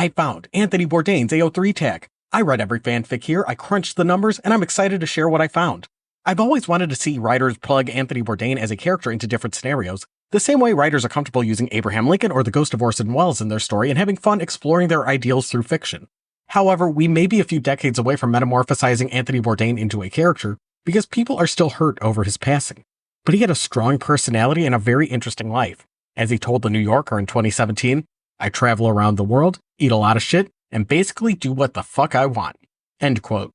I found Anthony Bourdain's AO3 tag. I read every fanfic here, I crunched the numbers, and I'm excited to share what I found. I've always wanted to see writers plug Anthony Bourdain as a character into different scenarios, the same way writers are comfortable using Abraham Lincoln or the ghost of Orson Welles in their story and having fun exploring their ideals through fiction. However, we may be a few decades away from metamorphosizing Anthony Bourdain into a character, because people are still hurt over his passing. But he had a strong personality and a very interesting life. As he told The New Yorker in 2017, I travel around the world, eat a lot of shit, and basically do what the fuck I want. End quote.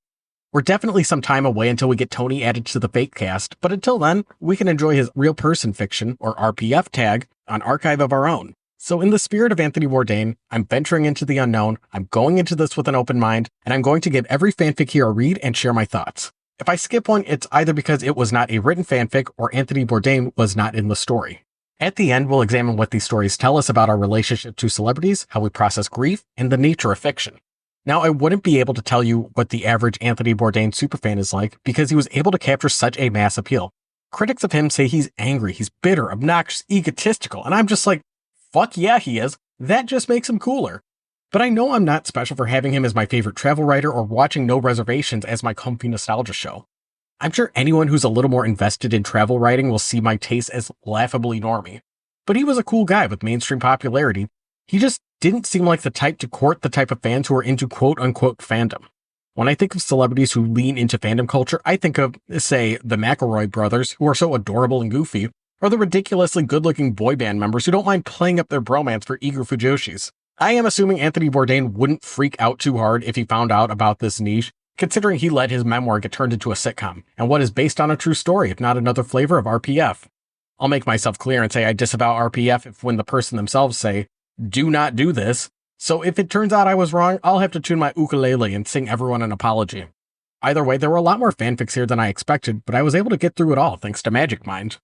We're definitely some time away until we get Tony added to the fake cast, but until then, we can enjoy his real person fiction, or RPF tag, on Archive of our own. So in the spirit of Anthony Bourdain, I'm venturing into the unknown, I'm going into this with an open mind, and I'm going to give every fanfic here a read and share my thoughts. If I skip one, it's either because it was not a written fanfic or Anthony Bourdain was not in the story. At the end, we'll examine what these stories tell us about our relationship to celebrities, how we process grief, and the nature of fiction. Now, I wouldn't be able to tell you what the average Anthony Bourdain superfan is like because he was able to capture such a mass appeal. Critics of him say he's angry, he's bitter, obnoxious, egotistical, and I'm just like, fuck yeah, he is. That just makes him cooler. But I know I'm not special for having him as my favorite travel writer or watching No Reservations as my comfy nostalgia show. I'm sure anyone who's a little more invested in travel writing will see my taste as laughably normy. But he was a cool guy with mainstream popularity. He just didn't seem like the type to court the type of fans who are into quote-unquote fandom. When I think of celebrities who lean into fandom culture, I think of, say, the McElroy brothers, who are so adorable and goofy, or the ridiculously good-looking boy band members who don't mind playing up their bromance for eager fujoshis. I am assuming Anthony Bourdain wouldn't freak out too hard if he found out about this niche, considering he let his memoir get turned into a sitcom, and what is based on a true story, if not another flavor of RPF. I'll make myself clear and say I disavow RPF if when the person themselves say, do not do this, so if it turns out I was wrong, I'll have to tune my ukulele and sing everyone an apology. Either way, there were a lot more fanfics here than I expected, but I was able to get through it all thanks to Magic Mind.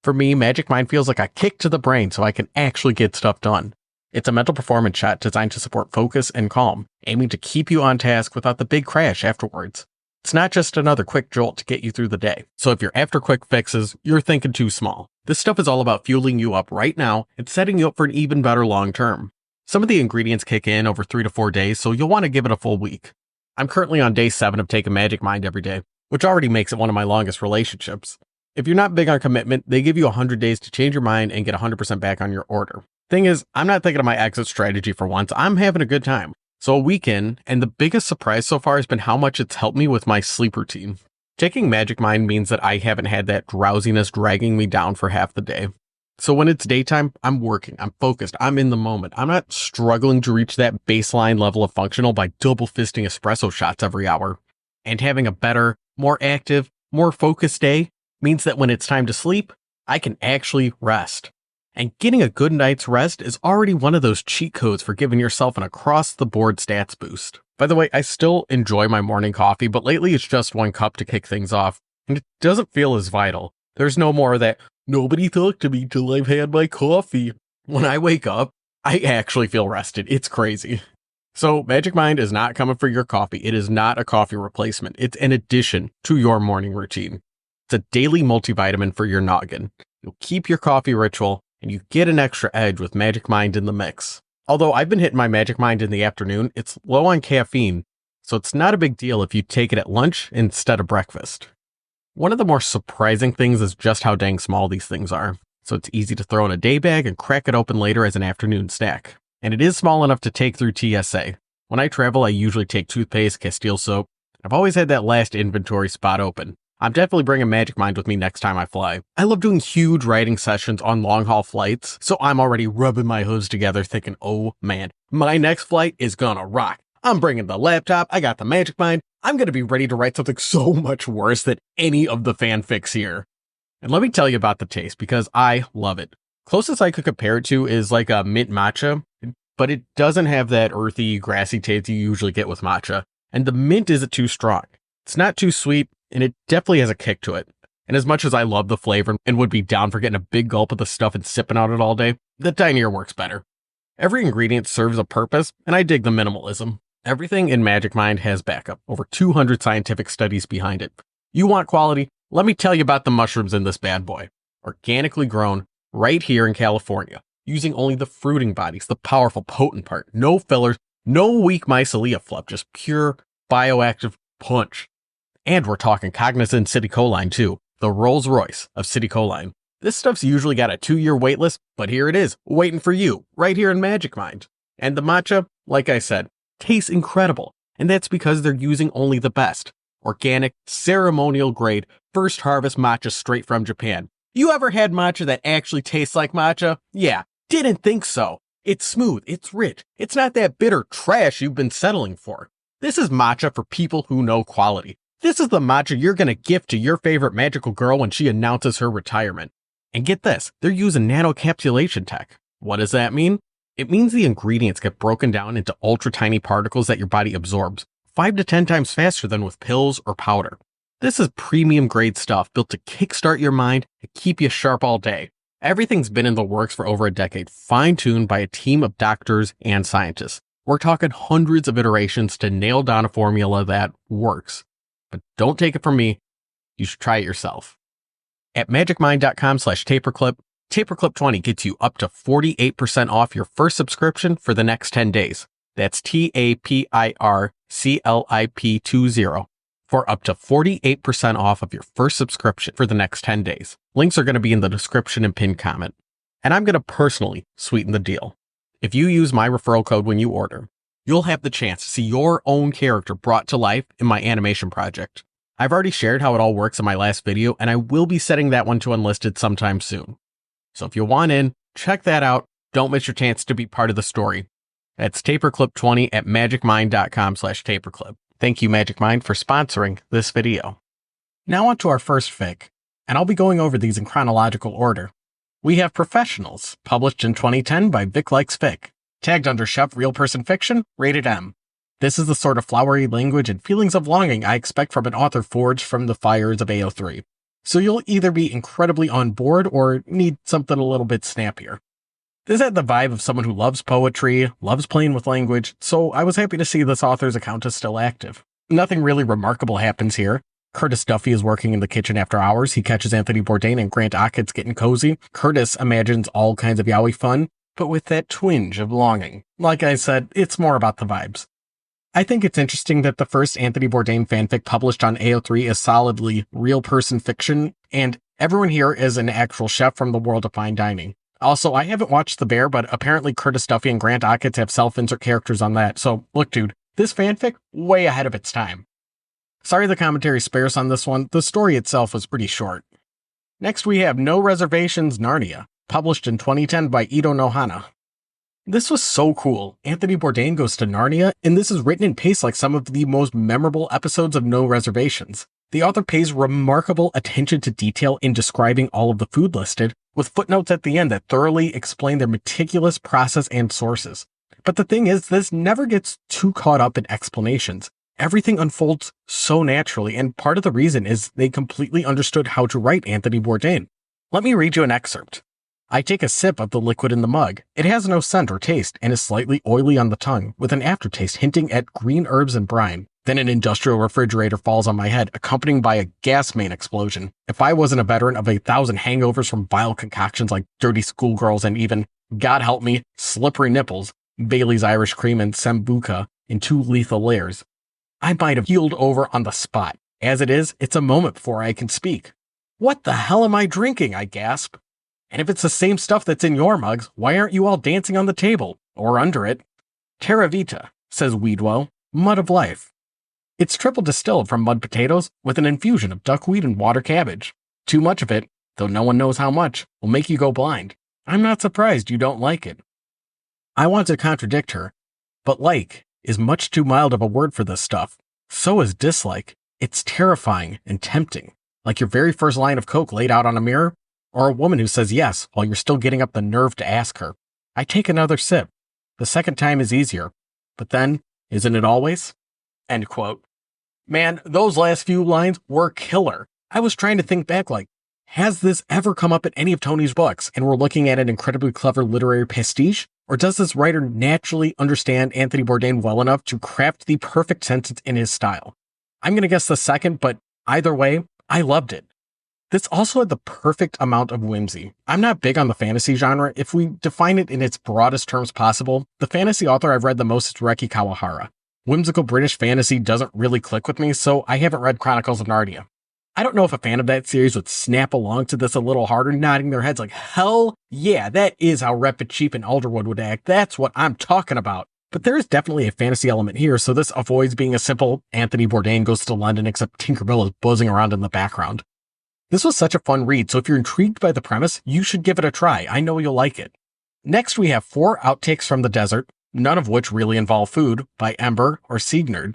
For me, Magic Mind feels like a kick to the brain so I can actually get stuff done. It's a mental performance shot designed to support focus and calm, aiming to keep you on task without the big crash afterwards. It's not just another quick jolt to get you through the day. So if you're after quick fixes, you're thinking too small. This stuff is all about fueling you up right now and setting you up for an even better long term. Some of the ingredients kick in over 3 to 4 days, so you'll want to give it a full week. I'm currently on day 7 of taking Magic Mind every day, which already makes it one of my longest relationships. If you're not big on commitment, they give you 100 days to change your mind and get 100% back on your order. Thing is, I'm not thinking of my exit strategy for once, I'm having a good time. So a week in, and the biggest surprise so far has been how much it's helped me with my sleep routine. Taking Magic Mind means that I haven't had that drowsiness dragging me down for half the day. So when it's daytime, I'm working, I'm focused, I'm in the moment. I'm not struggling to reach that baseline level of functional by double fisting espresso shots every hour. And having a better, more active, more focused day means that when it's time to sleep, I can actually rest. And getting a good night's rest is already one of those cheat codes for giving yourself an across-the-board stats boost. By the way, I still enjoy my morning coffee, but lately it's just 1 cup to kick things off, and it doesn't feel as vital. There's no more of that, nobody talk to me till I've had my coffee. When I wake up, I actually feel rested. It's crazy. So Magic Mind is not coming for your coffee. It is not a coffee replacement. It's an addition to your morning routine. It's a daily multivitamin for your noggin. You'll keep your coffee ritual, and you get an extra edge with Magic Mind in the mix. Although I've been hitting my Magic Mind in the afternoon, it's low on caffeine, so it's not a big deal if you take it at lunch instead of breakfast. One of the more surprising things is just how dang small these things are, so it's easy to throw in a day bag and crack it open later as an afternoon snack. And it is small enough to take through TSA. When I travel, I usually take toothpaste, Castile soap. I've always had that last inventory spot open. I'm definitely bringing Magic Mind with me next time I fly. I love doing huge writing sessions on long-haul flights, so I'm already rubbing my hooves together thinking, oh man, my next flight is gonna rock. I'm bringing the laptop, I got the Magic Mind, I'm gonna be ready to write something so much worse than any of the fanfics here. And let me tell you about the taste, because I love it. Closest I could compare it to is like a mint matcha, but it doesn't have that earthy, grassy taste you usually get with matcha, and the mint isn't too strong. It's not too sweet, and it definitely has a kick to it. And as much as I love the flavor and would be down for getting a big gulp of the stuff and sipping on it all day, the tinier works better. Every ingredient serves a purpose, and I dig the minimalism. Everything in Magic Mind has backup, over 200 scientific studies behind it. You want quality? Let me tell you about the mushrooms in this bad boy. Organically grown, right here in California. using only the fruiting bodies, the powerful, potent part. No fillers, no weak mycelia fluff, just pure bioactive punch. And we're talking Cognizant Citicoline too, the Rolls Royce of Citicoline. This stuff's usually got a 2-year waitlist, but here it is, waiting for you, right here in Magic Mind. And the matcha, like I said, tastes incredible. And that's because they're using only the best. Organic, ceremonial grade, first harvest matcha straight from Japan. You ever had matcha that actually tastes like matcha? Yeah, didn't think so. It's smooth, it's rich, it's not that bitter trash you've been settling for. This is matcha for people who know quality. This is the matcha you're gonna gift to your favorite magical girl when she announces her retirement. And get this, they're using nanoencapsulation tech. What does that mean? It means the ingredients get broken down into ultra tiny particles that your body absorbs, 5 to 10 times faster than with pills or powder. This is premium grade stuff built to kickstart your mind and keep you sharp all day. Everything's been in the works for over a decade, fine-tuned by a team of doctors and scientists. We're talking hundreds of iterations to nail down a formula that works. But don't take it from me, you should try it yourself. At magicmind.com/taperclip, Taperclip20 gets you up to 48% off your first subscription for the next 10 days. That's TAPIRCLIP20 for up to 48% off of your first subscription for the next 10 days. Links are going to be in the description and pinned comment. And I'm going to personally sweeten the deal. If you use my referral code when you order, you'll have the chance to see your own character brought to life in my animation project. I've already shared how it all works in my last video, and I will be setting that one to unlisted sometime soon. So if you want in, check that out. Don't miss your chance to be part of the story. That's Taperclip20 at magicmind.com/taperclip. Thank you, Magic Mind, for sponsoring this video. Now on to our first fic, and I'll be going over these in chronological order. We have Professionals, published in 2010 by Vic Likes Fic, tagged under Chef Real Person Fiction, rated M. This is the sort of flowery language and feelings of longing I expect from an author forged from the fires of AO3. So you'll either be incredibly on board or need something a little bit snappier. This had the vibe of someone who loves poetry, loves playing with language, so I was happy to see this author's account is still active. Nothing really remarkable happens here. Curtis Duffy is working in the kitchen after hours. He catches Anthony Bourdain and Grant Achatz getting cozy. Curtis imagines all kinds of yaoi fun, but with that twinge of longing. Like I said, it's more about the vibes. I think it's interesting that the first Anthony Bourdain fanfic published on AO3 is solidly real person fiction, and everyone here is an actual chef from the world of fine dining. Also, I haven't watched The Bear, but apparently Curtis Duffy and Grant Achatz have self-insert characters on that, so look dude, this fanfic, way ahead of its time. Sorry the commentary's sparse on this one, the story itself was pretty short. Next we have No Reservations Narnia, published in 2010 by Ito Nohana. This was so cool. Anthony Bourdain goes to Narnia, and this is written in pace like some of the most memorable episodes of No Reservations. The author pays remarkable attention to detail in describing all of the food listed, with footnotes at the end that thoroughly explain their meticulous process and sources. But the thing is, this never gets too caught up in explanations. Everything unfolds so naturally, and part of the reason is they completely understood how to write Anthony Bourdain. Let me read you an excerpt. I take a sip of the liquid in the mug. It has no scent or taste and is slightly oily on the tongue, with an aftertaste hinting at green herbs and brine. Then an industrial refrigerator falls on my head, accompanied by a gas main explosion. If I wasn't a veteran of 1,000 hangovers from vile concoctions like dirty schoolgirls and even, God help me, slippery nipples, Bailey's Irish Cream and Sambuca in 2 lethal layers, I might have keeled over on the spot. As it is, it's a moment before I can speak. What the hell am I drinking? I gasp. And if it's the same stuff that's in your mugs, why aren't you all dancing on the table? Or under it? Terra Vita, says Weedwell, mud of life. It's triple distilled from mud potatoes with an infusion of duckweed and water cabbage. Too much of it, though no one knows how much, will make you go blind. I'm not surprised you don't like it. I want to contradict her, but like is much too mild of a word for this stuff. So is dislike. It's terrifying and tempting, like your very first line of coke laid out on a mirror, or a woman who says yes while you're still getting up the nerve to ask her. I take another sip. The second time is easier, but then, isn't it always? End quote. Man, those last few lines were killer. I was trying to think back like, has this ever come up in any of Tony's books and we're looking at an incredibly clever literary pastiche? Or does this writer naturally understand Anthony Bourdain well enough to craft the perfect sentence in his style? I'm going to guess the second, but either way, I loved it. This also had the perfect amount of whimsy. I'm not big on the fantasy genre. If we define it in its broadest terms possible, the fantasy author I've read the most is Reki Kawahara. Whimsical British fantasy doesn't really click with me, so I haven't read Chronicles of Narnia. I don't know if a fan of that series would snap along to this a little harder, nodding their heads like, hell yeah, that is how Rapid Cheap and Alderwood would act. That's what I'm talking about. But there is definitely a fantasy element here, so this avoids being a simple Anthony Bourdain goes to London except Tinkerbell is buzzing around in the background. This was such a fun read, so if you're intrigued by the premise, you should give it a try. I know you'll like it. Next, we have 4 outtakes from the desert, none of which really involve food, by Ember or Siegnerd.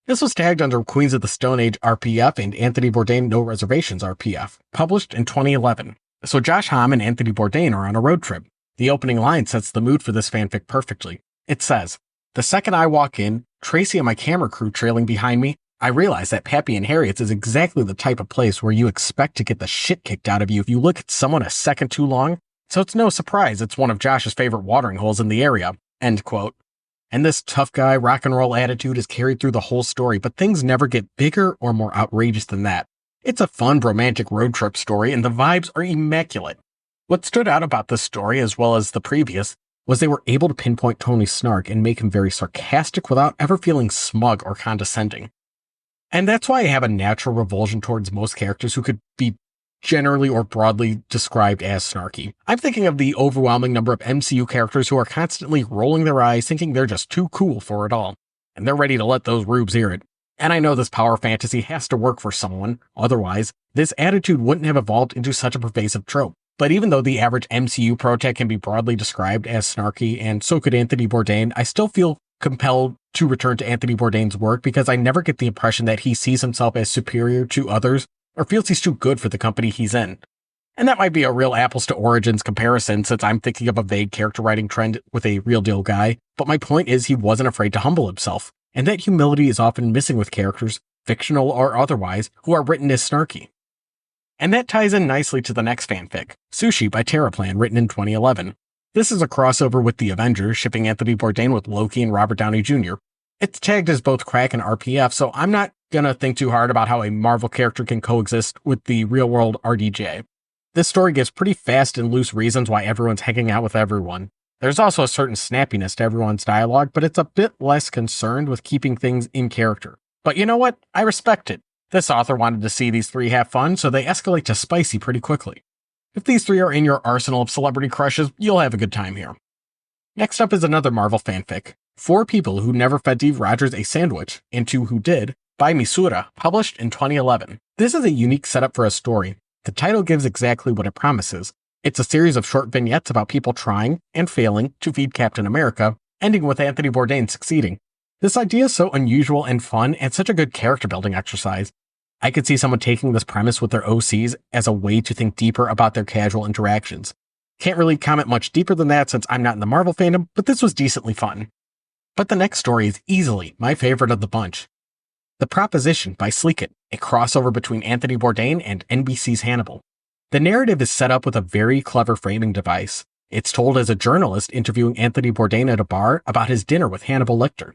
This was tagged under Queens of the Stone Age RPF and Anthony Bourdain No Reservations RPF, published in 2011. So Josh Homme and Anthony Bourdain are on a road trip. The opening line sets the mood for this fanfic perfectly. It says, "The second I walk in, Tracy and my camera crew trailing behind me, I realize that Pappy and Harriet's is exactly the type of place where you expect to get the shit kicked out of you if you look at someone a second too long, so it's no surprise it's one of Josh's favorite watering holes in the area." End quote. And this tough guy rock and roll attitude is carried through the whole story, but things never get bigger or more outrageous than that. It's a fun, romantic road trip story, and the vibes are immaculate. What stood out about this story, as well as the previous, was they were able to pinpoint Tony's snark and make him very sarcastic without ever feeling smug or condescending. And that's why I have a natural revulsion towards most characters who could be generally or broadly described as snarky. I'm thinking of the overwhelming number of MCU characters who are constantly rolling their eyes thinking they're just too cool for it all, and they're ready to let those rubes hear it. And I know this power fantasy has to work for someone, otherwise, this attitude wouldn't have evolved into such a pervasive trope. But even though the average MCU protag can be broadly described as snarky, and so could Anthony Bourdain, I still feel compelled to return to Anthony Bourdain's work because I never get the impression that he sees himself as superior to others or feels he's too good for the company he's in. And that might be a real apples to origins comparison since I'm thinking of a vague character writing trend with a real deal guy, but my point is he wasn't afraid to humble himself, and that humility is often missing with characters, fictional or otherwise, who are written as snarky. And that ties in nicely to the next fanfic, Sushi by Terraplan, written in 2011. This is a crossover with the Avengers, shipping Anthony Bourdain with Loki and Robert Downey Jr. It's tagged as both crack and RPF, so I'm not gonna think too hard about how a Marvel character can coexist with the real-world RDJ. This story gives pretty fast and loose reasons why everyone's hanging out with everyone. There's also a certain snappiness to everyone's dialogue, but it's a bit less concerned with keeping things in character. But you know what? I respect it. This author wanted to see these 3 have fun, so they escalate to spicy pretty quickly. If these 3 are in your arsenal of celebrity crushes, you'll have a good time here. Next up is another Marvel fanfic, 4 People Who Never Fed Steve Rogers a Sandwich, and 2 Who Did, by Misura, published in 2011. This is a unique setup for a story. The title gives exactly what it promises. It's a series of short vignettes about people trying and failing to feed Captain America, ending with Anthony Bourdain succeeding. This idea is so unusual and fun and such a good character building exercise. I could see someone taking this premise with their OCs as a way to think deeper about their casual interactions. Can't really comment much deeper than that since I'm not in the Marvel fandom, but this was decently fun. But the next story is easily my favorite of the bunch. The Proposition by Sleek It, a crossover between Anthony Bourdain and NBC's Hannibal. The narrative is set up with a very clever framing device. It's told as a journalist interviewing Anthony Bourdain at a bar about his dinner with Hannibal Lecter.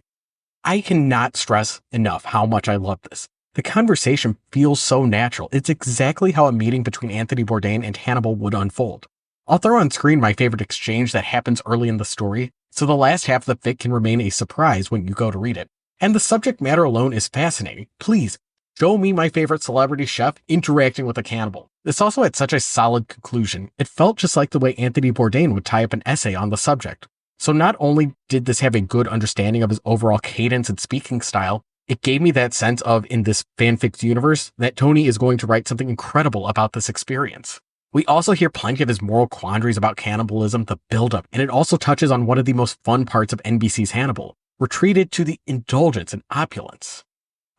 I cannot stress enough how much I love this. The conversation feels so natural. It's exactly how a meeting between Anthony Bourdain and Hannibal would unfold. I'll throw on screen my favorite exchange that happens early in the story, so the last half of the fic can remain a surprise when you go to read it. And the subject matter alone is fascinating. Please, show me my favorite celebrity chef interacting with a cannibal. This also had such a solid conclusion. It felt just like the way Anthony Bourdain would tie up an essay on the subject. So not only did this have a good understanding of his overall cadence and speaking style, it gave me that sense of, in this fanfics universe, that Tony is going to write something incredible about this experience. We also hear plenty of his moral quandaries about cannibalism, the buildup, and it also touches on one of the most fun parts of NBC's Hannibal. We're treated to the indulgence and opulence.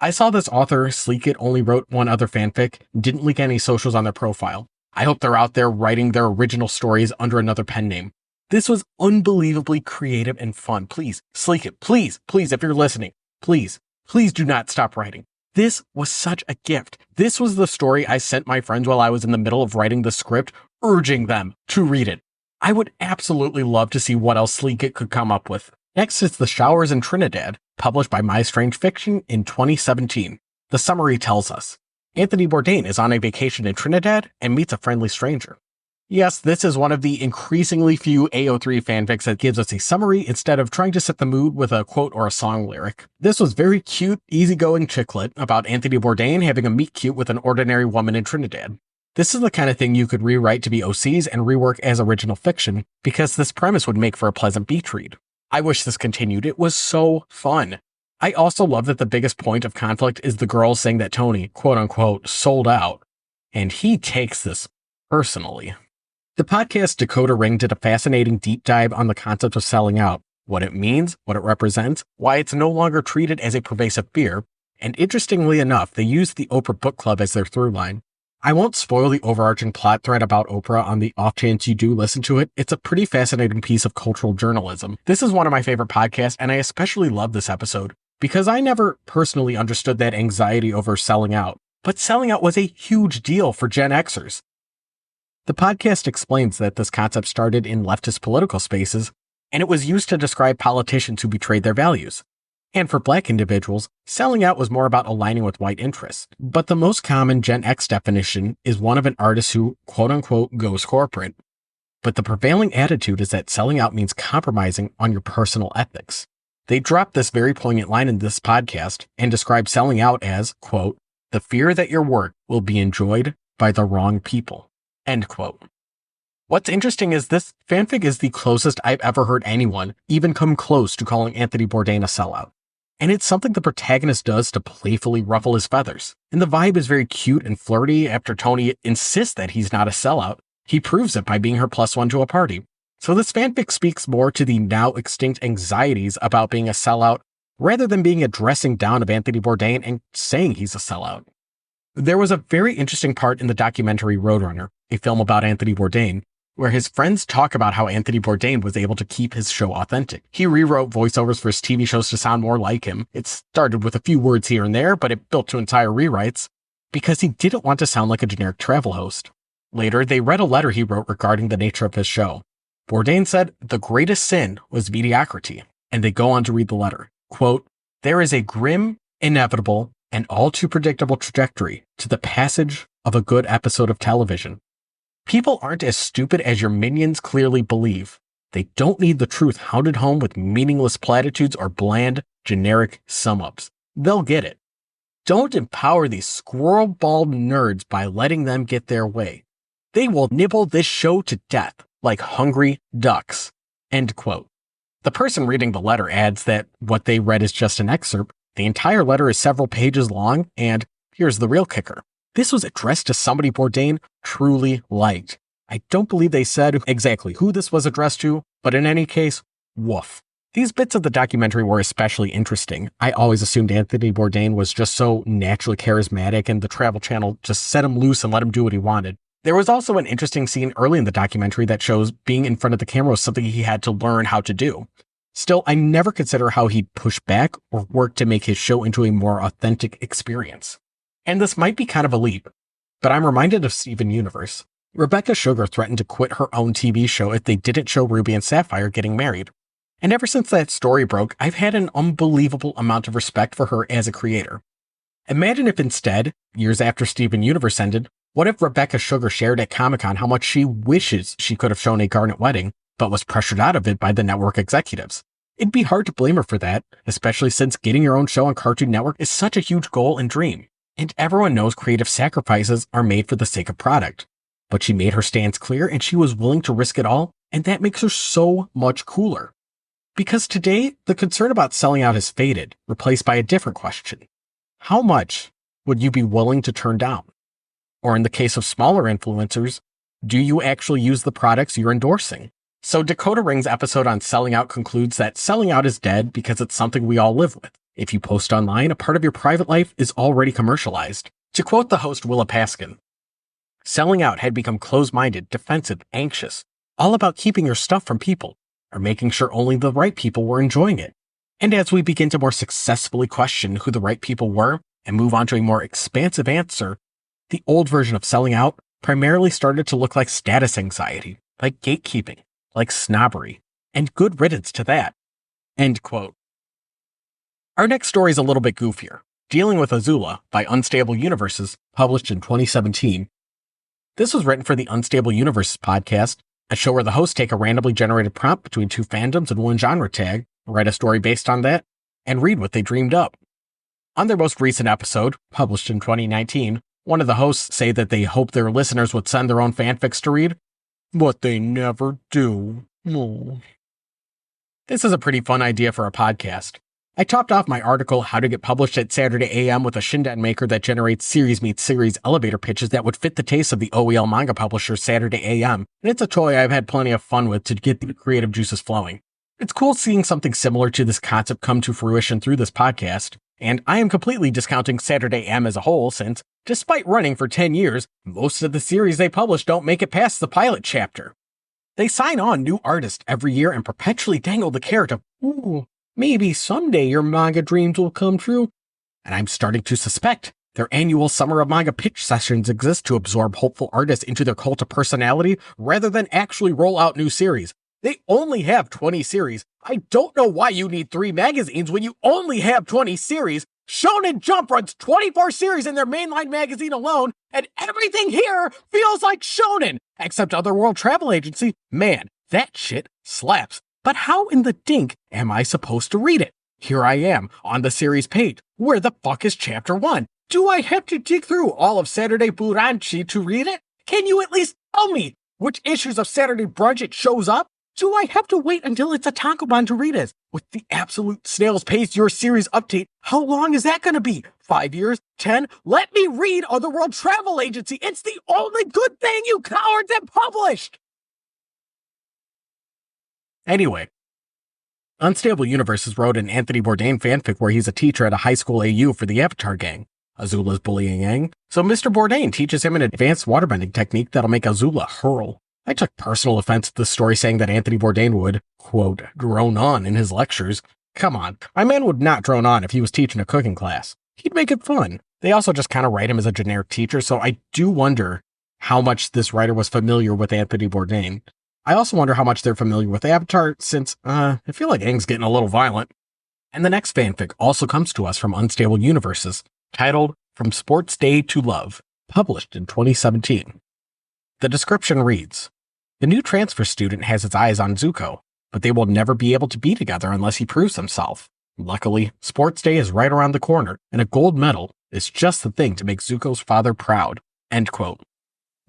I saw this author, Sleek It, only wrote one other fanfic, didn't leak any socials on their profile. I hope they're out there writing their original stories under another pen name. This was unbelievably creative and fun. Please, Sleek It, please, if you're listening, please do not stop writing. This was such a gift. This was the story I sent my friends while I was in the middle of writing the script, urging them to read it. I would absolutely love to see what else Sleek It could come up with. Next is The Showers in Trinidad, published by My Strange Fiction in 2017. The summary tells us, Anthony Bourdain is on a vacation in Trinidad and meets a friendly stranger. Yes, this is one of the increasingly few AO3 fanfics that gives us a summary instead of trying to set the mood with a quote or a song lyric. This was very cute, easygoing chicklet about Anthony Bourdain having a meet cute with an ordinary woman in Trinidad. This is the kind of thing you could rewrite to be OCs and rework as original fiction, because this premise would make for a pleasant beach read. I wish this continued. It was so fun. I also love that the biggest point of conflict is the girls saying that Tony, quote unquote, sold out, and he takes this personally. The podcast Dakota Ring did a fascinating deep dive on the concept of selling out, what it means, what it represents, why it's no longer treated as a pervasive fear, and interestingly enough, they used the Oprah Book Club as their through line. I won't spoil the overarching plot thread about Oprah on the off chance you do listen to it. It's a pretty fascinating piece of cultural journalism. This is one of my favorite podcasts, and I especially love this episode because I never personally understood that anxiety over selling out, but selling out was a huge deal for Gen Xers. The podcast explains that this concept started in leftist political spaces, and it was used to describe politicians who betrayed their values. And for Black individuals, selling out was more about aligning with white interests. But the most common Gen X definition is one of an artist who, quote unquote, goes corporate. But the prevailing attitude is that selling out means compromising on your personal ethics. They dropped this very poignant line in this podcast and describe selling out as, quote, the fear that your work will be enjoyed by the wrong people, end quote. What's interesting is this fanfic is the closest I've ever heard anyone even come close to calling Anthony Bourdain a sellout. And it's something the protagonist does to playfully ruffle his feathers. And the vibe is very cute and flirty after Tony insists that he's not a sellout. He proves it by being her plus one to a party. So this fanfic speaks more to the now extinct anxieties about being a sellout rather than being a dressing down of Anthony Bourdain and saying he's a sellout. There was a very interesting part in the documentary Roadrunner, a film about Anthony Bourdain, where his friends talk about how Anthony Bourdain was able to keep his show authentic. He rewrote voiceovers for his TV shows to sound more like him. It started with a few words here and there, but it built to entire rewrites because he didn't want to sound like a generic travel host. Later, they read a letter he wrote regarding the nature of his show. Bourdain said, the greatest sin was mediocrity. And they go on to read the letter. Quote, there is a grim, inevitable, and all too predictable trajectory to the passage of a good episode of television. People aren't as stupid as your minions clearly believe. They don't need the truth hounded home with meaningless platitudes or bland, generic sum-ups. They'll get it. Don't empower these squirrel-balled nerds by letting them get their way. They will nibble this show to death like hungry ducks. End quote. The person reading the letter adds that what they read is just an excerpt. The entire letter is several pages long, and here's the real kicker. This was addressed to somebody Bourdain truly liked. I don't believe they said exactly who this was addressed to, but in any case, woof. These bits of the documentary were especially interesting. I always assumed Anthony Bourdain was just so naturally charismatic and the Travel Channel just set him loose and let him do what he wanted. There was also an interesting scene early in the documentary that shows being in front of the camera was something he had to learn how to do. Still, I never consider how he'd push back or work to make his show into a more authentic experience. And this might be kind of a leap, but I'm reminded of Steven Universe. Rebecca Sugar threatened to quit her own TV show if they didn't show Ruby and Sapphire getting married. And ever since that story broke, I've had an unbelievable amount of respect for her as a creator. Imagine if instead, years after Steven Universe ended, what if Rebecca Sugar shared at Comic-Con how much she wishes she could have shown a Garnet wedding, but was pressured out of it by the network executives? It'd be hard to blame her for that, especially since getting your own show on Cartoon Network is such a huge goal and dream. And everyone knows creative sacrifices are made for the sake of product. But she made her stance clear and she was willing to risk it all, and that makes her so much cooler. Because today, the concern about selling out has faded, replaced by a different question. How much would you be willing to turn down? Or in the case of smaller influencers, do you actually use the products you're endorsing? So Dakota Ring's episode on selling out concludes that selling out is dead because it's something we all live with. If you post online, a part of your private life is already commercialized. To quote the host Willa Paskin, selling out had become closed-minded, defensive, anxious, all about keeping your stuff from people, or making sure only the right people were enjoying it. And as we begin to more successfully question who the right people were and move on to a more expansive answer, the old version of selling out primarily started to look like status anxiety, like gatekeeping, like snobbery, and good riddance to that. End quote. Our next story is a little bit goofier. Dealing with Azula by Unstable Universes, published in 2017. This was written for the Unstable Universes podcast, a show where the hosts take a randomly generated prompt between two fandoms and one genre tag, write a story based on that, and read what they dreamed up. On their most recent episode, published in 2019, one of the hosts say that they hope their listeners would send their own fanfics to read, but they never do. Oh. This is a pretty fun idea for a podcast. I topped off my article, How to Get Published at Saturday AM, with a Shinden maker that generates series meets series elevator pitches that would fit the taste of the OEL manga publisher Saturday AM, and it's a toy I've had plenty of fun with to get the creative juices flowing. It's cool seeing something similar to this concept come to fruition through this podcast, and I am completely discounting Saturday AM as a whole since, despite running for 10 years, most of the series they publish don't make it past the pilot chapter. They sign on new artists every year and perpetually dangle the carrot of, ooh, maybe someday your manga dreams will come true. And I'm starting to suspect their annual Summer of Manga pitch sessions exist to absorb hopeful artists into their cult of personality rather than actually roll out new series. They only have 20 series. I don't know why you need 3 magazines when you only have 20 series. Shonen Jump runs 24 series in their mainline magazine alone, and everything here feels like shonen, except Otherworld Travel Agency. Man, that shit slaps. But how in the dink am I supposed to read it? Here I am, on the series page. Where the fuck is chapter 1? Do I have to dig through all of Saturday Buranchi to read it? Can you at least tell me which issues of Saturday Brunch it shows up? Do I have to wait until it's a tankobon to read it? With the absolute snail's pace your series update, how long is that going to be? 5 years? 10? Let me read Otherworld Travel Agency. It's the only good thing you cowards have published! Anyway, Unstable Universes wrote an Anthony Bourdain fanfic where he's a teacher at a high school AU for the Avatar gang. Azula's bullying Aang, so Mr. Bourdain teaches him an advanced waterbending technique that'll make Azula hurl. I took personal offense to the story saying that Anthony Bourdain would, quote, drone on in his lectures. Come on, my man would not drone on if he was teaching a cooking class. He'd make it fun. They also just kind of write him as a generic teacher, so I do wonder how much this writer was familiar with Anthony Bourdain. I also wonder how much they're familiar with Avatar, since, I feel like Aang's getting a little violent. And the next fanfic also comes to us from Unstable Universes, titled From Sports Day to Love, published in 2017. The description reads, the new transfer student has his eyes on Zuko, but they will never be able to be together unless he proves himself. Luckily, Sports Day is right around the corner, and a gold medal is just the thing to make Zuko's father proud. End quote.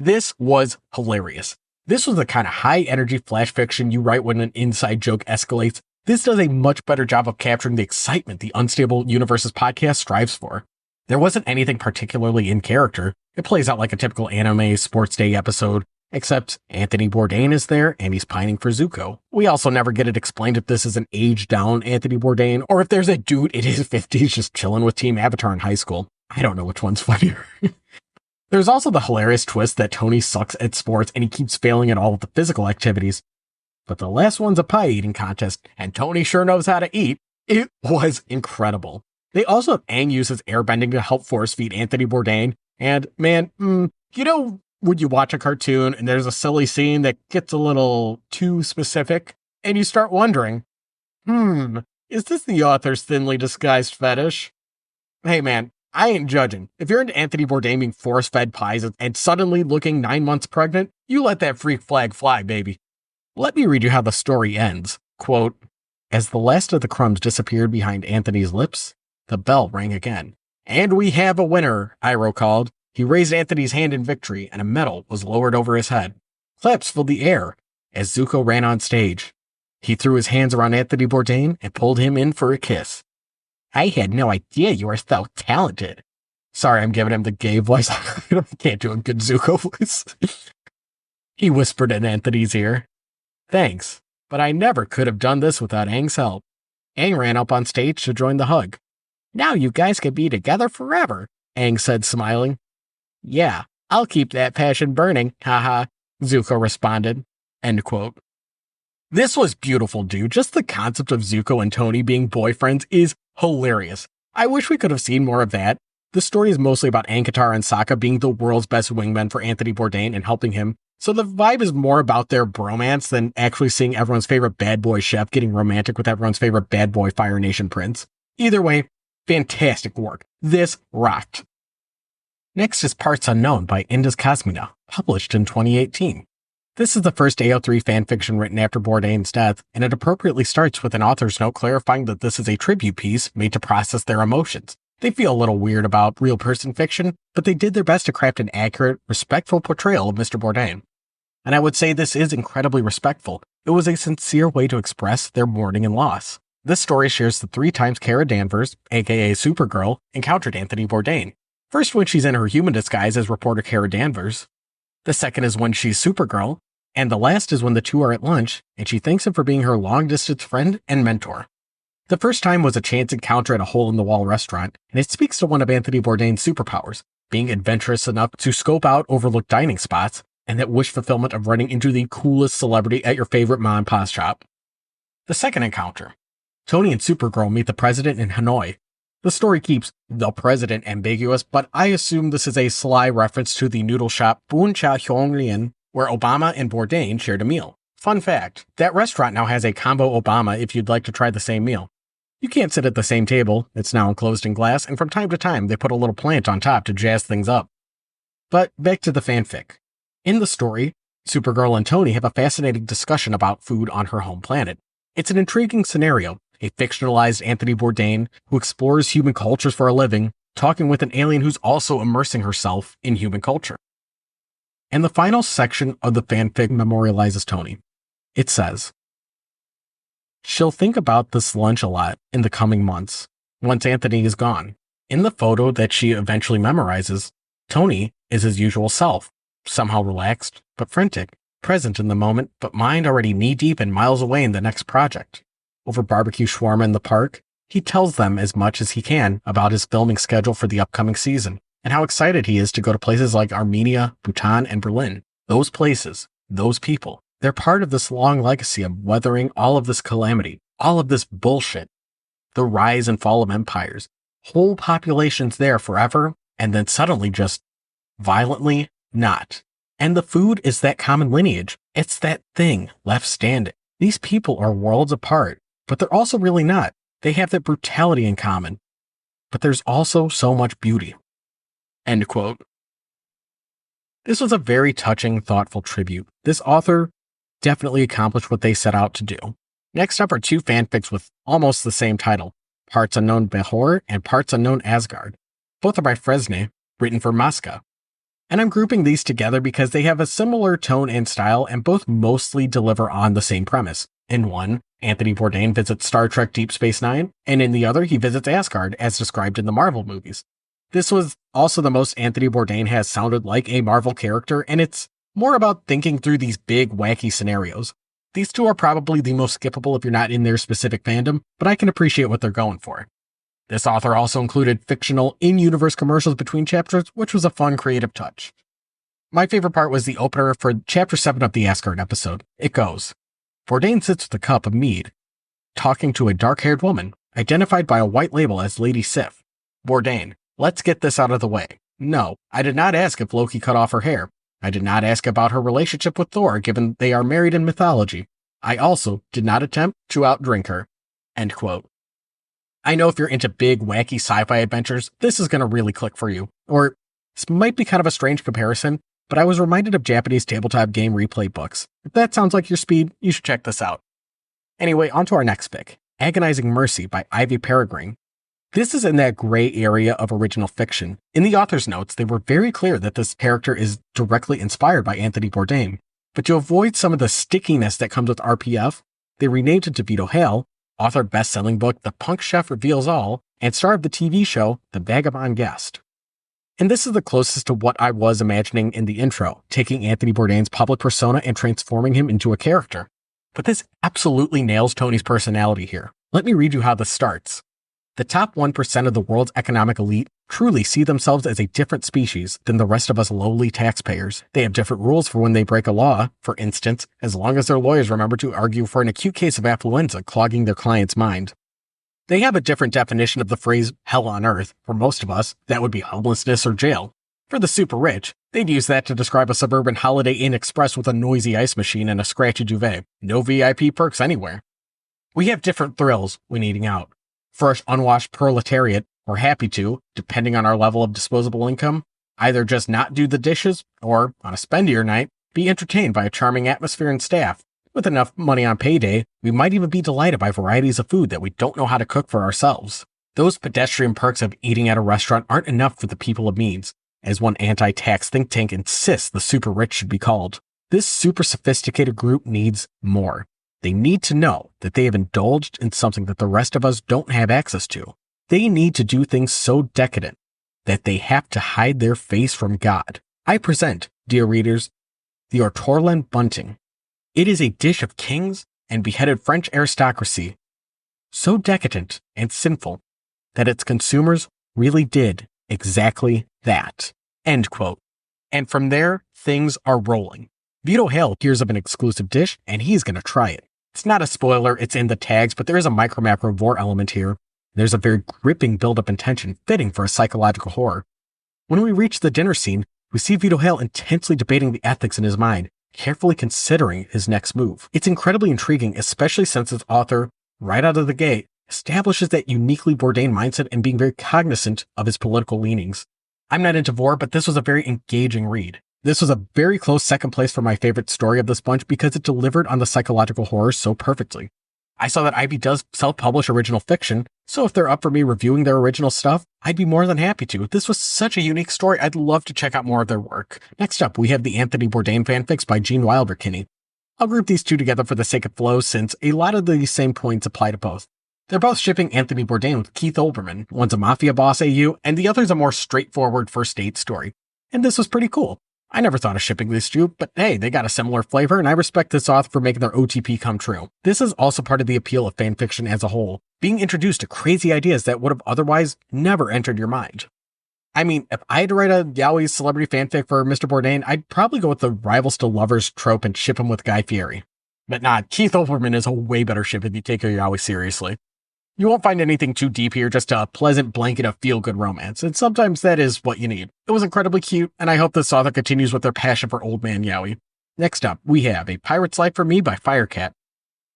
This was hilarious. This was the kind of high-energy flash fiction you write when an inside joke escalates. This does a much better job of capturing the excitement the Unstable Universes podcast strives for. There wasn't anything particularly in character. It plays out like a typical anime Sports Day episode, except Anthony Bourdain is there and he's pining for Zuko. We also never get it explained if this is an aged-down Anthony Bourdain or if there's a dude in his 50s just chilling with Team Avatar in high school. I don't know which one's funnier. There's also the hilarious twist that Tony sucks at sports and he keeps failing at all of the physical activities. But the last one's a pie eating contest, and Tony sure knows how to eat. It was incredible. They also have Aang uses airbending to help force feed Anthony Bourdain, and man, you know, when you watch a cartoon and there's a silly scene that gets a little too specific, and you start wondering, is this the author's thinly disguised fetish? Hey man, I ain't judging. If you're into Anthony Bourdain being force-fed pies and suddenly looking 9 months pregnant, you let that freak flag fly, baby. Let me read you how the story ends. Quote, as the last of the crumbs disappeared behind Anthony's lips, the bell rang again. And we have a winner, Iroh called. He raised Anthony's hand in victory, and a medal was lowered over his head. Claps filled the air as Zuko ran on stage. He threw his hands around Anthony Bourdain and pulled him in for a kiss. I had no idea you were so talented. Sorry, I'm giving him the gay voice. I can't do a good Zuko voice. He whispered in Anthony's ear. Thanks, but I never could have done this without Aang's help. Aang ran up on stage to join the hug. Now you guys can be together forever, Aang said, smiling. Yeah, I'll keep that passion burning, haha, Zuko responded. End quote. This was beautiful, dude. Just the concept of Zuko and Tony being boyfriends is hilarious. I wish we could have seen more of that. The story is mostly about Aang, Katara, and Sokka being the world's best wingmen for Anthony Bourdain and helping him, so the vibe is more about their bromance than actually seeing everyone's favorite bad boy chef getting romantic with everyone's favorite bad boy Fire Nation prince. Either way, Fantastic work. This rocked. Next is Parts Unknown by Indus Cosmina, published in 2018. This is the first AO3 fanfiction written after Bourdain's death, and it appropriately starts with an author's note clarifying that this is a tribute piece made to process their emotions. They feel a little weird about real person fiction, but they did their best to craft an accurate, respectful portrayal of Mr. Bourdain. And I would say this is incredibly respectful. It was a sincere way to express their mourning and loss. This story shares the 3 times Kara Danvers, aka Supergirl, encountered Anthony Bourdain. First when she's in her human disguise as reporter Kara Danvers. The second is when she's Supergirl. And the last is when the two are at lunch, and she thanks him for being her long-distance friend and mentor. The first time was a chance encounter at a hole-in-the-wall restaurant, and it speaks to one of Anthony Bourdain's superpowers, being adventurous enough to scope out overlooked dining spots, and that wish fulfillment of running into the coolest celebrity at your favorite mom-and-pop shop. The second encounter. Tony and Supergirl meet the president in Hanoi. The story keeps the president ambiguous, but I assume this is a sly reference to the noodle shop Boon Cha Hyong Lien, where Obama and Bourdain shared a meal. Fun fact, that restaurant now has a combo Obama if you'd like to try the same meal. You can't sit at the same table, it's now enclosed in glass, and from time to time they put a little plant on top to jazz things up. But back to the fanfic. In the story, Supergirl and Tony have a fascinating discussion about food on her home planet. It's an intriguing scenario, a fictionalized Anthony Bourdain who explores human cultures for a living, talking with an alien who's also immersing herself in human culture. And the final section of the fanfic memorializes Tony. It says, "She'll think about this lunch a lot in the coming months, once Anthony is gone. In the photo that she eventually memorizes, Tony is his usual self, somehow relaxed, but frantic, present in the moment, but mind already knee-deep and miles away in the next project. Over barbecue shawarma in the park, he tells them as much as he can about his filming schedule for the upcoming season, and how excited he is to go to places like Armenia, Bhutan, and Berlin. Those places, those people, they're part of this long legacy of weathering all of this calamity, all of this bullshit. The rise and fall of empires, whole populations there forever, and then suddenly just violently not. And the food is that common lineage. It's that thing left standing. These people are worlds apart, but they're also really not. They have that brutality in common. But there's also so much beauty." End quote. This was a very touching, thoughtful tribute. This author definitely accomplished what they set out to do. Next up are 2 fanfics with almost the same title, Parts Unknown Behor and Parts Unknown Asgard. Both are by Fresne, written for Masca. And I'm grouping these together because they have a similar tone and style and both mostly deliver on the same premise. In one, Anthony Bourdain visits Star Trek Deep Space Nine, and in the other, he visits Asgard, as described in the Marvel movies. This was also the most Anthony Bourdain has sounded like a Marvel character, and it's more about thinking through these big, wacky scenarios. These 2 are probably the most skippable if you're not in their specific fandom, but I can appreciate what they're going for. This author also included fictional in-universe commercials between chapters, which was a fun, creative touch. My favorite part was the opener for Chapter 7 of the Asgard episode. It goes, "Bourdain sits with a cup of mead, talking to a dark-haired woman, identified by a white label as Lady Sif. Bourdain, let's get this out of the way. No, I did not ask if Loki cut off her hair. I did not ask about her relationship with Thor, given they are married in mythology. I also did not attempt to outdrink her." End quote. I know if you're into big, wacky sci-fi adventures, this is going to really click for you. Or, this might be kind of a strange comparison, but I was reminded of Japanese tabletop game replay books. If that sounds like your speed, you should check this out. Anyway, on to our next pick, Agonizing Mercy by Ivy Peregrine. This is in that gray area of original fiction. In the author's notes, they were very clear that this character is directly inspired by Anthony Bourdain. But to avoid some of the stickiness that comes with RPF, they renamed it to Vito Hale, author of best-selling book The Punk Chef Reveals All, and star of the TV show The Vagabond Guest. And this is the closest to what I was imagining in the intro, taking Anthony Bourdain's public persona and transforming him into a character. But this absolutely nails Tony's personality here. Let me read you how this starts. The top 1% of the world's economic elite truly see themselves as a different species than the rest of us lowly taxpayers. They have different rules for when they break a law, for instance, as long as their lawyers remember to argue for an acute case of affluenza clogging their client's mind. They have a different definition of the phrase hell on earth. For most of us, that would be homelessness or jail. For the super rich, they'd use that to describe a suburban Holiday Inn Express with a noisy ice machine and a scratchy duvet. No VIP perks anywhere. We have different thrills when eating out. For us unwashed proletariat, We're happy to, depending on our level of disposable income, either just not do the dishes or, on a spendier night, be entertained by a charming atmosphere and staff. With enough money on payday, we might even be delighted by varieties of food that we don't know how to cook for ourselves. Those pedestrian perks of eating at a restaurant aren't enough for the people of means, as one anti-tax think tank insists the super rich should be called. This super sophisticated group needs more. They need to know that they have indulged in something that the rest of us don't have access to. They need to do things so decadent that they have to hide their face from God. I present, dear readers, the Ortolan bunting. It is a dish of kings and beheaded French aristocracy, so decadent and sinful that its consumers really did exactly that. End quote. And from there, things are rolling. Vito Hale hears of an exclusive dish, and he's going to try it. It's not a spoiler, it's in the tags, but there is a micro-macro vor element here. There's a very gripping build-up and tension fitting for a psychological horror. When we reach the dinner scene, we see Vito Hale intensely debating the ethics in his mind, carefully considering his next move. It's incredibly intriguing, especially since its author, right out of the gate, establishes that uniquely Bourdain mindset and being very cognizant of his political leanings. I'm not into vor, but this was a very engaging read. This was a very close second place for my favorite story of this bunch because it delivered on the psychological horror so perfectly. I saw that IB does self-publish original fiction, so if they're up for me reviewing their original stuff, I'd be more than happy to. This was such a unique story, I'd love to check out more of their work. Next up, we have the Anthony Bourdain fanfics by Gene Wilder-Kinney. I'll group these two together for the sake of flow since a lot of these same points apply to both. They're both shipping Anthony Bourdain with Keith Olbermann. One's a mafia boss AU, and the other's a more straightforward first date story. And this was pretty cool. I never thought of shipping these two, but hey, they got a similar flavor, and I respect this author for making their OTP come true. This is also part of the appeal of fanfiction as a whole, being introduced to crazy ideas that would have otherwise never entered your mind. I mean, if I had to write a yaoi celebrity fanfic for Mr. Bourdain, I'd probably go with the rivals to lovers trope and ship him with Guy Fieri. But nah, Keith Olbermann is a way better ship if you take your yaoi seriously. You won't find anything too deep here, just a pleasant blanket of feel-good romance, and sometimes that is what you need. It was incredibly cute, and I hope this author continues with their passion for old man yaoi. Next up, we have A Pirate's Life for Me by Firecat.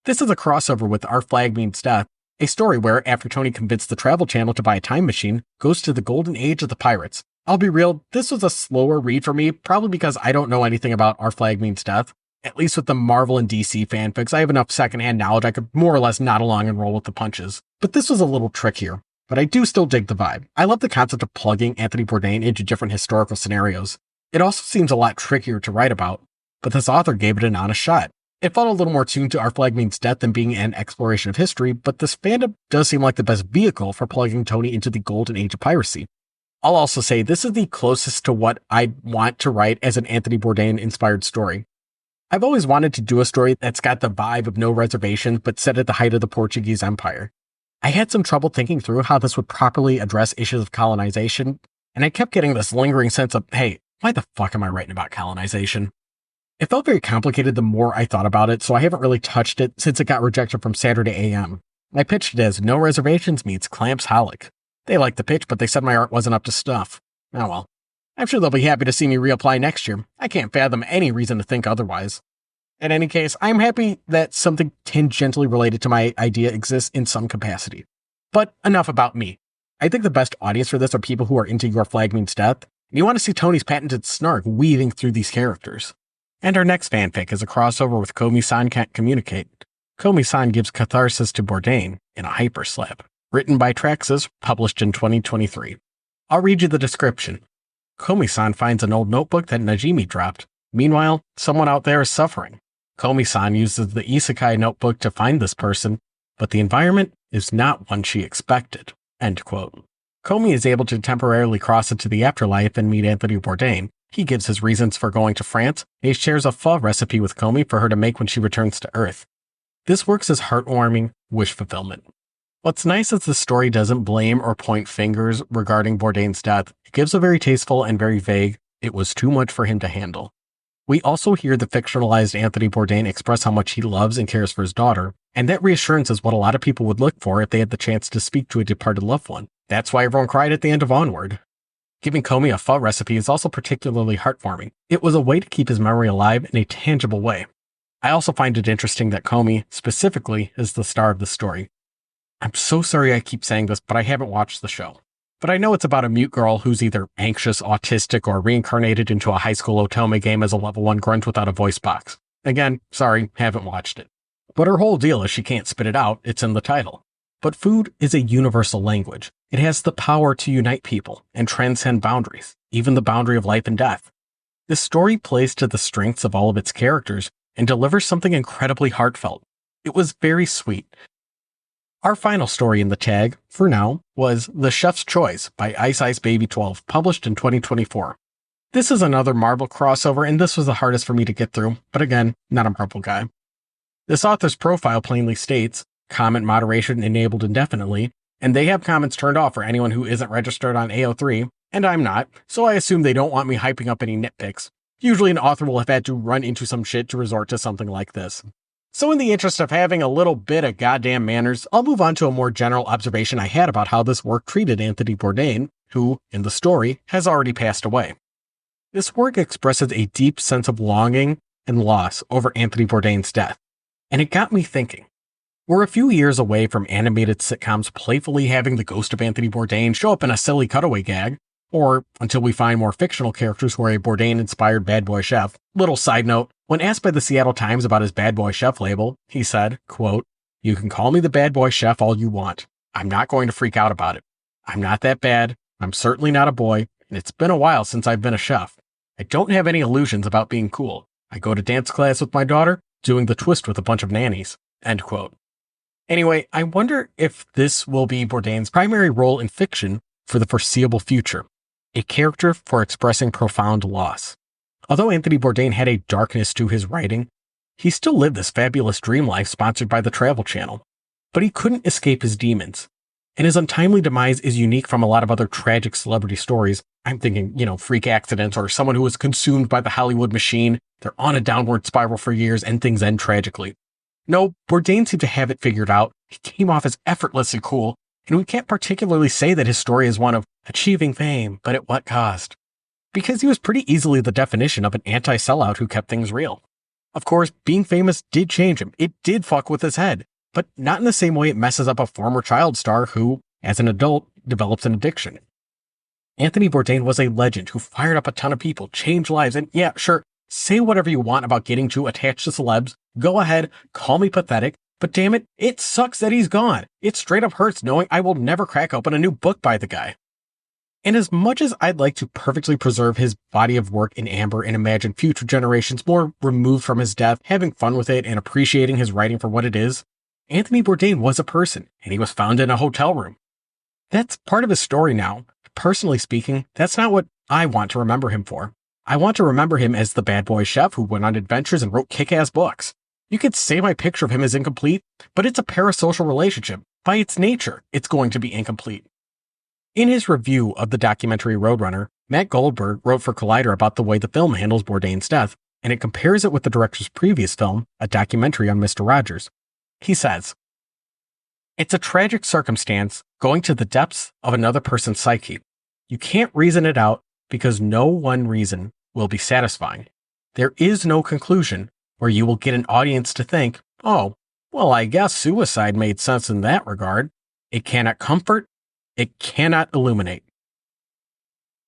This is a crossover with Our Flag Means Death, a story where, after Tony convinced the Travel Channel to buy a time machine, goes to the golden age of the pirates. I'll be real, this was a slower read for me, probably because I don't know anything about Our Flag Means Death. At least with the Marvel and DC fanfics, I have enough secondhand knowledge I could more or less nod along and roll with the punches. But this was a little trickier, but I do still dig the vibe. I love the concept of plugging Anthony Bourdain into different historical scenarios. It also seems a lot trickier to write about, but this author gave it an honest shot. It felt a little more tuned to Our Flag Means Death than being an exploration of history, but this fandom does seem like the best vehicle for plugging Tony into the golden age of piracy. I'll also say this is the closest to what I'd want to write as an Anthony Bourdain-inspired story. I've always wanted to do a story that's got the vibe of No Reservations, but set at the height of the Portuguese Empire. I had some trouble thinking through how this would properly address issues of colonization, and I kept getting this lingering sense of, hey, why the fuck am I writing about colonization? It felt very complicated the more I thought about it, so I haven't really touched it since it got rejected from Saturday AM. I pitched it as No Reservations meets Clamps Holic. They liked the pitch, but they said my art wasn't up to snuff. Oh well. I'm sure they'll be happy to see me reapply next year. I can't fathom any reason to think otherwise. In any case, I'm happy that something tangentially related to my idea exists in some capacity. But enough about me. I think the best audience for this are people who are into Your Flag Means Death, and you want to see Tony's patented snark weaving through these characters. And our next fanfic is a crossover with Komi-san Can't Communicate. Komi-san gives catharsis to Bourdain in a hyperslap. Written by Traxxas, published in 2023. I'll read you the description. Komi-san finds an old notebook that Najimi dropped. Meanwhile, someone out there is suffering. Komi-san uses the isekai notebook to find this person, but the environment is not one she expected. End quote. Komi is able to temporarily cross into the afterlife and meet Anthony Bourdain. He gives his reasons for going to France, and he shares a pho recipe with Komi for her to make when she returns to Earth. This works as heartwarming wish fulfillment. What's nice is the story doesn't blame or point fingers regarding Bourdain's death. It gives a very tasteful and very vague, it was too much for him to handle. We also hear the fictionalized Anthony Bourdain express how much he loves and cares for his daughter, and that reassurance is what a lot of people would look for if they had the chance to speak to a departed loved one. That's why everyone cried at the end of Onward. Giving Komi a pho recipe is also particularly heartwarming. It was a way to keep his memory alive in a tangible way. I also find it interesting that Komi, specifically, is the star of the story. I'm so sorry I keep saying this, but I haven't watched the show. but I know it's about a mute girl who's either anxious, autistic, or reincarnated into a high school Otome game as a level 1 grunt without a voice box. Again, sorry, haven't watched it. But her whole deal is she can't spit it out, it's in the title. But food is a universal language. It has the power to unite people and transcend boundaries, even the boundary of life and death. This story plays to the strengths of all of its characters and delivers something incredibly heartfelt. It was very sweet. Our final story in the tag, for now, was The Chef's Choice by Ice Ice Baby 12, published in 2024. This is another Marvel crossover, and this was the hardest for me to get through, but again, not a Marvel guy. This author's profile plainly states, comment moderation enabled indefinitely, and they have comments turned off for anyone who isn't registered on AO3, and I'm not, so I assume they don't want me hyping up any nitpicks. Usually an author will have had to run into some shit to resort to something like this. So in the interest of having a little bit of goddamn manners, I'll move on to a more general observation I had about how this work treated Anthony Bourdain, who, in the story, has already passed away. This work expresses a deep sense of longing and loss over Anthony Bourdain's death, and it got me thinking. We're a few years away from animated sitcoms playfully having the ghost of Anthony Bourdain show up in a silly cutaway gag, or until we find more fictional characters who are a Bourdain-inspired bad boy chef. Little side note, when asked by the Seattle Times about his bad boy chef label, he said, quote, "You can call me the bad boy chef all you want. I'm not going to freak out about it. I'm not that bad, I'm certainly not a boy, and it's been a while since I've been a chef. I don't have any illusions about being cool. I go to dance class with my daughter, doing the twist with a bunch of nannies." End quote. Anyway, I wonder if this will be Bourdain's primary role in fiction for the foreseeable future. A character for expressing profound loss. Although Anthony Bourdain had a darkness to his writing, he still lived this fabulous dream life sponsored by the Travel Channel. But he couldn't escape his demons. And his untimely demise is unique from a lot of other tragic celebrity stories. I'm thinking, freak accidents or someone who was consumed by the Hollywood machine. They're on a downward spiral for years and things end tragically. No, Bourdain seemed to have it figured out. He came off as effortless and cool, and we can't particularly say that his story is one of achieving fame, but at what cost? Because he was pretty easily the definition of an anti-sellout who kept things real. Of course, being famous did change him. It did fuck with his head, but not in the same way it messes up a former child star who, as an adult, develops an addiction. Anthony Bourdain was a legend who fired up a ton of people, changed lives, and yeah, sure, say whatever you want about getting too attached to celebs, go ahead, call me pathetic, but damn it, it sucks that he's gone. It straight up hurts knowing I will never crack open a new book by the guy. And as much as I'd like to perfectly preserve his body of work in amber and imagine future generations more removed from his death, having fun with it and appreciating his writing for what it is, Anthony Bourdain was a person, and he was found in a hotel room. That's part of his story now. Personally speaking, that's not what I want to remember him for. I want to remember him as the bad boy chef who went on adventures and wrote kick-ass books. You could say my picture of him is incomplete, but it's a parasocial relationship. By its nature, it's going to be incomplete. In his review of the documentary Roadrunner, Matt Goldberg wrote for Collider about the way the film handles Bourdain's death, and it compares it with the director's previous film, a documentary on Mr. Rogers. He says, "It's a tragic circumstance going to the depths of another person's psyche. You can't reason it out because no one reason will be satisfying. There is no conclusion where you will get an audience to think, oh, well, I guess suicide made sense in that regard. It cannot comfort, it cannot illuminate."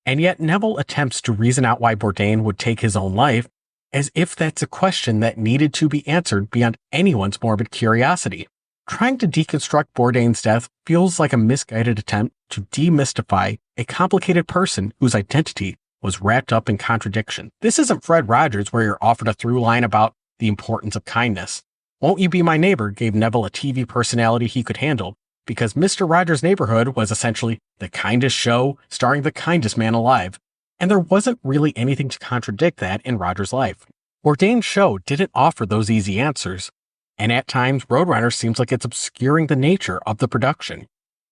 And yet Neville attempts to reason out why Bourdain would take his own life, as if that's a question that needed to be answered beyond anyone's morbid curiosity. Trying to deconstruct Bourdain's death feels like a misguided attempt to demystify a complicated person whose identity was wrapped up in contradiction. This isn't Fred Rogers where you're offered a through line about the importance of kindness. Won't You Be My Neighbor gave Neville a TV personality he could handle, because Mr. Rogers' Neighborhood was essentially the kindest show starring the kindest man alive, and there wasn't really anything to contradict that in Rogers' life. Bourdain's show didn't offer those easy answers, and at times Roadrunner seems like it's obscuring the nature of the production.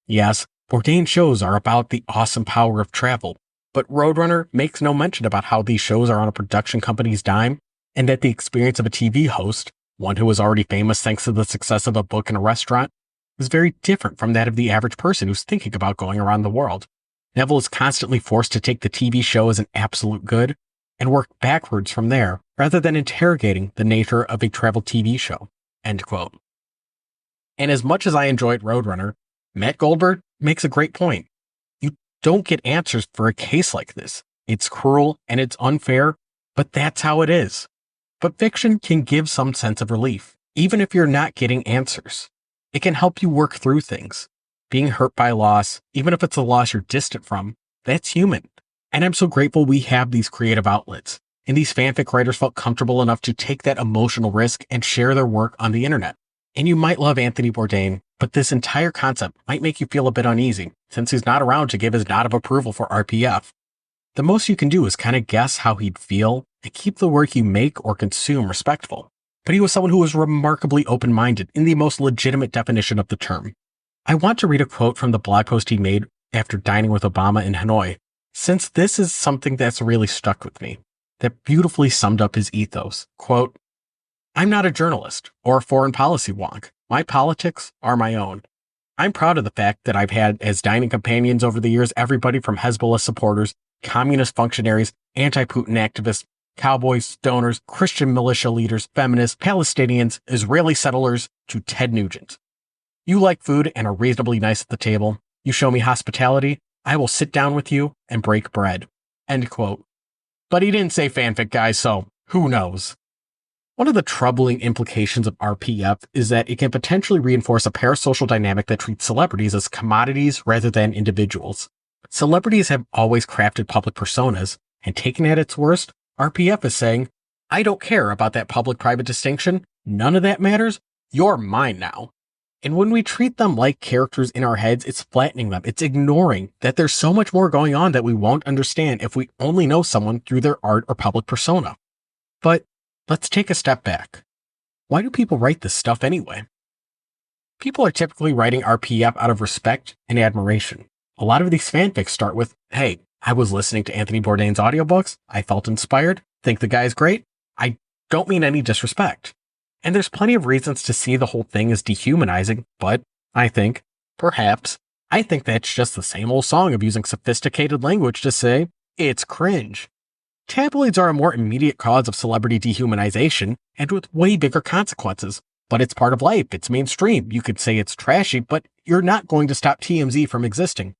Yes, Bourdain shows are about the awesome power of travel, but Roadrunner makes no mention about how these shows are on a production company's dime, and that the experience of a TV host, one who was already famous thanks to the success of a book and a restaurant, is very different from that of the average person who's thinking about going around the world. Neville is constantly forced to take the TV show as an absolute good and work backwards from there, rather than interrogating the nature of a travel TV show. End quote. And as much as I enjoyed Roadrunner, Matt Goldberg makes a great point. You don't get answers for a case like this. It's cruel and it's unfair, but that's how it is. But fiction can give some sense of relief, even if you're not getting answers. It can help you work through things. Being hurt by loss, even if it's a loss you're distant from, that's human. And I'm so grateful we have these creative outlets. And these fanfic writers felt comfortable enough to take that emotional risk and share their work on the internet. And you might love Anthony Bourdain, but this entire concept might make you feel a bit uneasy, since he's not around to give his nod of approval for RPF. The most you can do is kind of guess how he'd feel and keep the work you make or consume respectful. But he was someone who was remarkably open-minded in the most legitimate definition of the term. I want to read a quote from the blog post he made after dining with Obama in Hanoi, since this is something that's really stuck with me, that beautifully summed up his ethos. Quote, "I'm not a journalist or a foreign policy wonk. My politics are my own. I'm proud of the fact that I've had as dining companions over the years everybody from Hezbollah supporters, communist functionaries, anti-Putin activists, cowboys, stoners, Christian militia leaders, feminists, Palestinians, Israeli settlers, to Ted Nugent. You like food and are reasonably nice at the table. You show me hospitality. I will sit down with you and break bread." End quote. But he didn't say fanfic, guys, so who knows? One of the troubling implications of RPF is that it can potentially reinforce a parasocial dynamic that treats celebrities as commodities rather than individuals. Celebrities have always crafted public personas, and taken at its worst, RPF is saying, I don't care about that public-private distinction. None of that matters. You're mine now. And when we treat them like characters in our heads, it's flattening them. It's ignoring that there's so much more going on that we won't understand if we only know someone through their art or public persona. But let's take a step back. Why do people write this stuff anyway? People are typically writing RPF out of respect and admiration. A lot of these fanfics start with, hey, I was listening to Anthony Bourdain's audiobooks. I felt inspired. Think the guy's great. I don't mean any disrespect. And there's plenty of reasons to see the whole thing as dehumanizing, but I think that's just the same old song of using sophisticated language to say, it's cringe. Tabloids are a more immediate cause of celebrity dehumanization and with way bigger consequences, but it's part of life. It's mainstream. You could say it's trashy, but you're not going to stop TMZ from existing.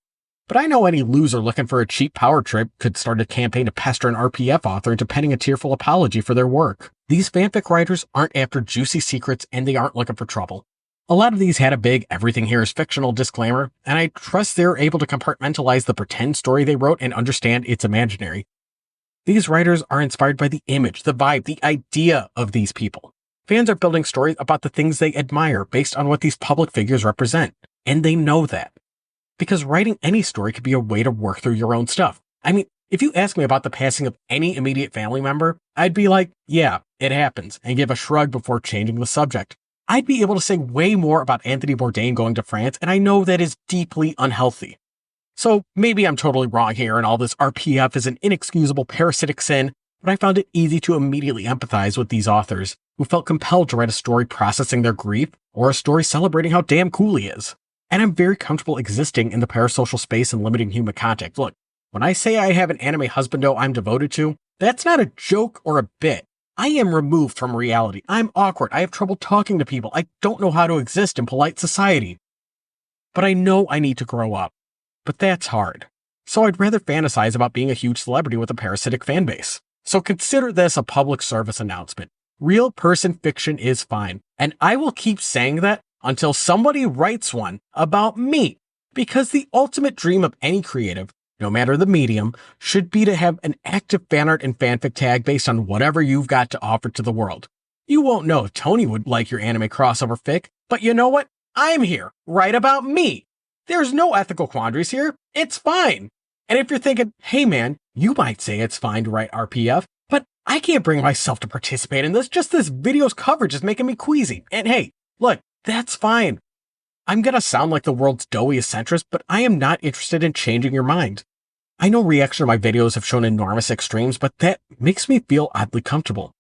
But I know any loser looking for a cheap power trip could start a campaign to pester an RPF author into penning a tearful apology for their work. These fanfic writers aren't after juicy secrets and they aren't looking for trouble. A lot of these had a big everything here is fictional disclaimer, and I trust they're able to compartmentalize the pretend story they wrote and understand it's imaginary. These writers are inspired by the image, the vibe, the idea of these people. Fans are building stories about the things they admire based on what these public figures represent, and they know that. Because writing any story could be a way to work through your own stuff. I mean, if you ask me about the passing of any immediate family member, I'd be like, yeah, it happens, and give a shrug before changing the subject. I'd be able to say way more about Anthony Bourdain going to France, and I know that is deeply unhealthy. So maybe I'm totally wrong here, and all this RPF is an inexcusable parasitic sin, but I found it easy to immediately empathize with these authors who felt compelled to write a story processing their grief or a story celebrating how damn cool he is. And I'm very comfortable existing in the parasocial space and limiting human contact. Look, when I say I have an anime husbando I'm devoted to, that's not a joke or a bit. I am removed from reality. I'm awkward. I have trouble talking to people. I don't know how to exist in polite society. But I know I need to grow up. But that's hard. So I'd rather fantasize about being a huge celebrity with a parasitic fan base. So consider this a public service announcement. Real person fiction is fine. And I will keep saying that until somebody writes one about me. Because the ultimate dream of any creative, no matter the medium, should be to have an active fan art and fanfic tag based on whatever you've got to offer to the world. You won't know if Tony would like your anime crossover fic, but you know what? I'm here. Write about me. There's no ethical quandaries here. It's fine. And if you're thinking, hey man, you might say it's fine to write RPF, but I can't bring myself to participate in this. Just this video's coverage is making me queasy. And hey, look, that's fine. I'm gonna sound like the world's doughiest centrist, but I am not interested in changing your mind. I know reaction to my videos have shown enormous extremes, but that makes me feel oddly comfortable.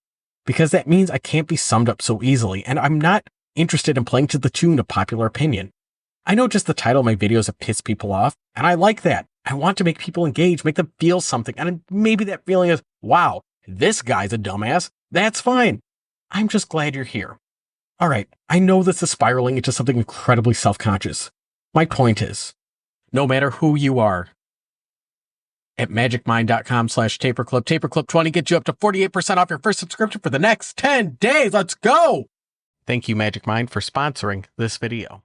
Because that means I can't be summed up so easily, and I'm not interested in playing to the tune of popular opinion. I know just the title of my videos have pissed people off, and I like that. I want to make people engage, make them feel something, and maybe that feeling is, wow, this guy's a dumbass. That's fine. I'm just glad you're here. All right, I know this is spiraling into something incredibly self-conscious. My point is, no matter who you are, at magicmind.com/taperclip. Taperclip20 gets you up to 48% off your first subscription for the next 10 days. Let's go! Thank you, Magic Mind, for sponsoring this video.